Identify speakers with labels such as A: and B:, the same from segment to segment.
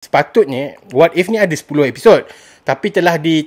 A: Sepatutnya What If ni ada 10 episod, tapi telah di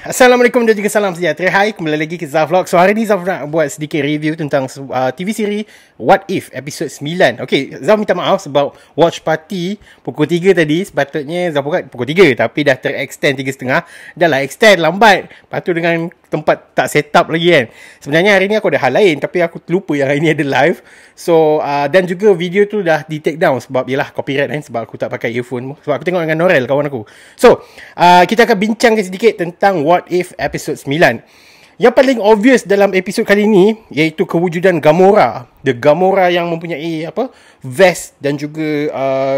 A: Assalamualaikum dan juga salam sejahtera. Hai, kembali lagi ke Zaf Vlog. So hari ni Zaf nak buat sedikit review tentang TV siri What If episod 9. Okay, Zaf minta maaf sebab watch party pukul 3 tadi. Sepatutnya Zaf buat pukul 3, tapi dah terextend 3.30. Dah lah extend lambat. Lepas tu dengan tempat tak set up lagi kan. Sebenarnya hari ni aku ada hal lain, tapi aku terlupa yang hari ni ada live. So dan juga video tu dah di take down sebab yelah copyright kan, sebab aku tak pakai earphone. Sebab aku tengok dengan Norel, kawan aku. So kita akan bincangkan sedikit tentang What If episod 9. Yang paling obvious dalam episod kali ni iaitu kewujudan Gamora. The Gamora yang mempunyai vest dan juga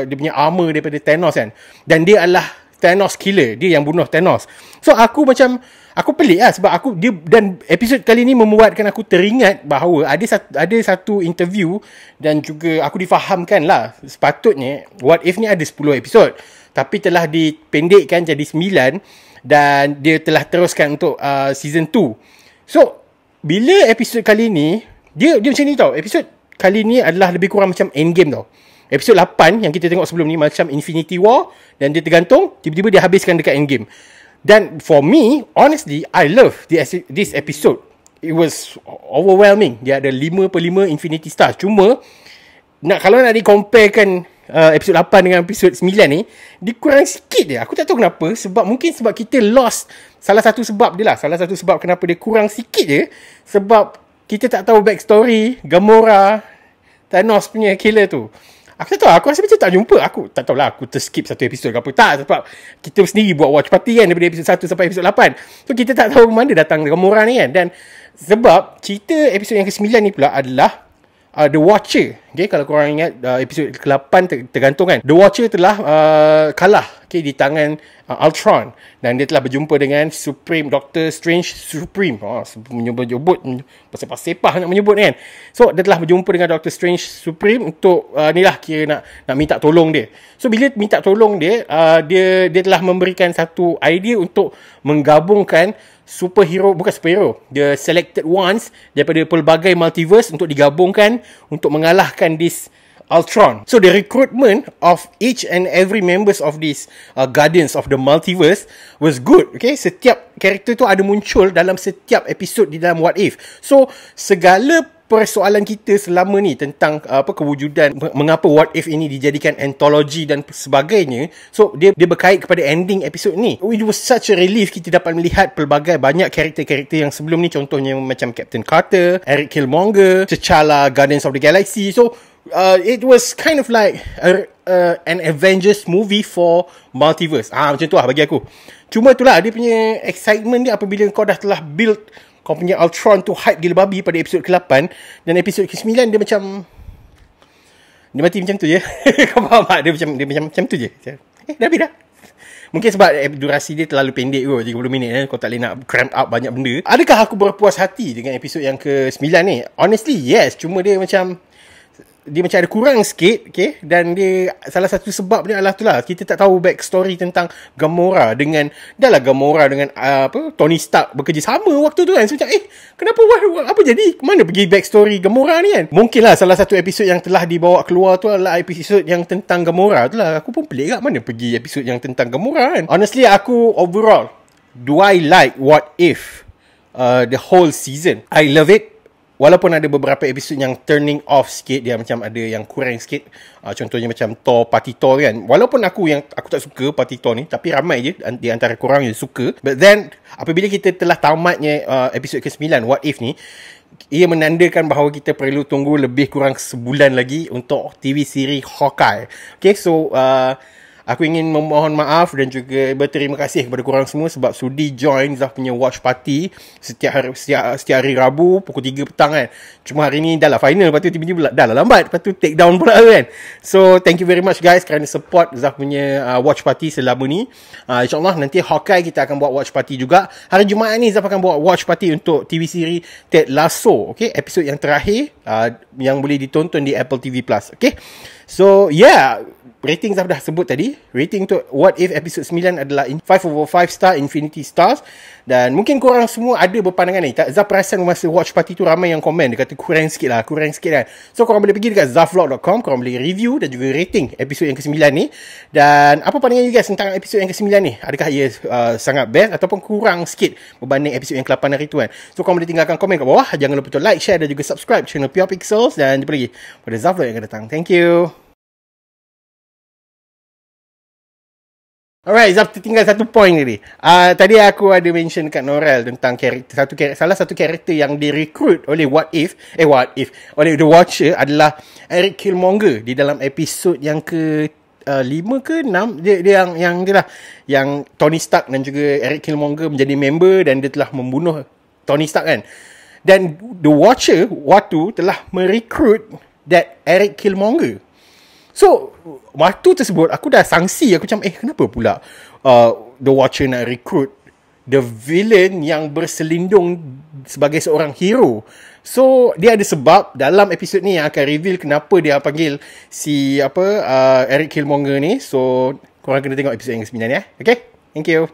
A: dia punya armor daripada Thanos kan. Dan dia adalah Thanos killer. Dia yang bunuh Thanos. So aku pelik lah sebab dan episod kali ni membuatkan aku teringat bahawa ada satu interview dan juga aku difahamkan lah sepatutnya What If ni ada 10 episod, tapi telah dipendekkan jadi 9 dan dia telah teruskan untuk season 2. So bila episod kali ni dia macam ni tau. Episod kali ni adalah lebih kurang macam Endgame tau. Episod 8 yang kita tengok sebelum ni macam Infinity War, dan dia tergantung, tiba-tiba dia habiskan dekat Endgame. Dan for me, honestly, I love this episode. It was overwhelming. Dia ada 5/5 Infinity Stars. Cuma kalau nak di-comparekan episod 8 dengan episod 9 ni, dia kurang sikit je. Aku tak tahu kenapa. Mungkin sebab kita lost salah satu sebab dia lah. Salah satu sebab kenapa dia kurang sikit je, sebab kita tak tahu backstory Gamora, Thanos punya killer tu. Aku tak tahu, aku rasa macam tak jumpa. Aku tak tahulah, aku terskip satu episod ke apa. Tak, sebab kita sendiri buat watch party kan, daripada episod 1 sampai episod 8. So kita tak tahu mana datang Gamora ni kan. Dan sebab cerita episod yang ke-9 ni pula adalah The Watcher. Okay, kalau korang ingat episod ke-8 tergantung kan. The Watcher telah kalah di tangan Ultron, dan dia telah berjumpa dengan Doctor Strange Supreme. Menyebut sepah-sepah nak menyebut kan. So dia telah berjumpa dengan Doctor Strange Supreme untuk kira nak minta tolong dia. So bila minta tolong dia, dia telah memberikan satu idea untuk menggabungkan the selected ones daripada pelbagai multiverse untuk digabungkan untuk mengalahkan this Ultron. So the recruitment of each and every members of this Guardians of the Multiverse was good. Okay, setiap karakter tu ada muncul dalam setiap episod di dalam What If. So segala persoalan kita selama ni tentang kewujudan, mengapa What If ini dijadikan antologi dan sebagainya, so dia berkait kepada ending episod ni. It was such a relief kita dapat melihat pelbagai banyak karakter-karakter yang sebelum ni, contohnya macam Captain Carter, Eric Killmonger, T'Challa, Guardians of the Galaxy. So it was kind of like an Avengers movie for multiverse. Macam tu lah bagi aku. Cuma itulah dia punya excitement dia apabila kau dah telah build kau punya Ultron tu hype gila babi pada episod ke-8, dan episod ke-9 dia mati macam tu je. Kau faham tak? Dia macam tu je. Dah habis dah. Mungkin sebab durasi dia terlalu pendek kot, 30 minit kan. Kau tak boleh nak cramp up banyak benda. Adakah aku berpuas hati dengan episod yang ke-9 ni? Honestly, yes. Cuma dia macam ada kurang sikit, okay? Dan dia salah satu sebab dia adalah tu lah, kita tak tahu backstory tentang Gamora dengan Tony Stark bekerjasama waktu tu kan. So macam kenapa apa jadi, mana pergi backstory Gamora ni kan. Mungkin lah salah satu episod yang telah dibawa keluar tu adalah episod yang tentang Gamora tu lah. Aku pun pelik kat mana pergi episod yang tentang Gamora kan. Honestly, aku overall, do I like What If the whole season? I love it. Walaupun ada beberapa episod yang turning off sikit, dia macam ada yang kurang sikit. Contohnya macam Party Thor kan. Walaupun aku tak suka Party Thor ni, tapi ramai je di antara korang yang suka. But then apabila kita telah tamatnya episod ke-9 What If ni, ia menandakan bahawa kita perlu tunggu lebih kurang sebulan lagi untuk TV siri Hawkeye. Okay, so aku ingin memohon maaf dan juga berterima kasih kepada korang semua sebab sudi join Zaf punya watch party setiap hari Rabu pukul 3 petang kan. Cuma hari ni dah lah final, lepas tu tiba-tiba dah lah lambat, lepas tu take down pula kan. So thank you very much guys kerana support Zaf punya watch party selama ni. InsyaAllah nanti Hawkeye kita akan buat watch party juga. Hari Jumaat ni Zaf akan buat watch party untuk TV siri Ted Lasso. Okay, episod yang terakhir yang boleh ditonton di Apple TV Plus. Okay, so yeah, rating Zaf dah sebut tadi. Rating untuk What If episode 9 adalah 5/5 star, Infinity Stars. Dan mungkin korang semua ada berpandangan ni. Zaf perasan masa watch party tu ramai yang komen. Dia kata kurang sikit kan. So korang boleh pergi dekat zafvlog.com, korang boleh review dan juga rating episod yang ke-9 ni. Dan apa pandangan you guys tentang episod yang ke-9 ni? Adakah ia sangat best ataupun kurang sikit berbanding episod yang ke-8 hari tu kan? So korang boleh tinggalkan komen kat bawah. Jangan lupa untuk like, share dan juga subscribe channel Pure Pixels. Dan jumpa lagi pada Zafvlog yang akan datang. Thank you. Alright, Zaf tinggal satu point tadi. Tadi aku ada mention kat Norel tentang salah satu karakter yang direkrut oleh oleh The Watcher adalah Eric Killmonger di dalam episod yang ke 5 ke 6. Dia yang Tony Stark dan juga Eric Killmonger menjadi member dan dia telah membunuh Tony Stark kan. Dan The Watcher waktu telah merekrut that Eric Killmonger. So, waktu tersebut aku dah sangsi. Aku macam, kenapa pula The Watcher nak recruit the villain yang berselindung sebagai seorang hero. So, dia ada sebab dalam episod ni yang akan reveal kenapa dia panggil si Eric Killmonger ni. So, korang kena tengok episod yang ke-9 ya. Okay? Thank you.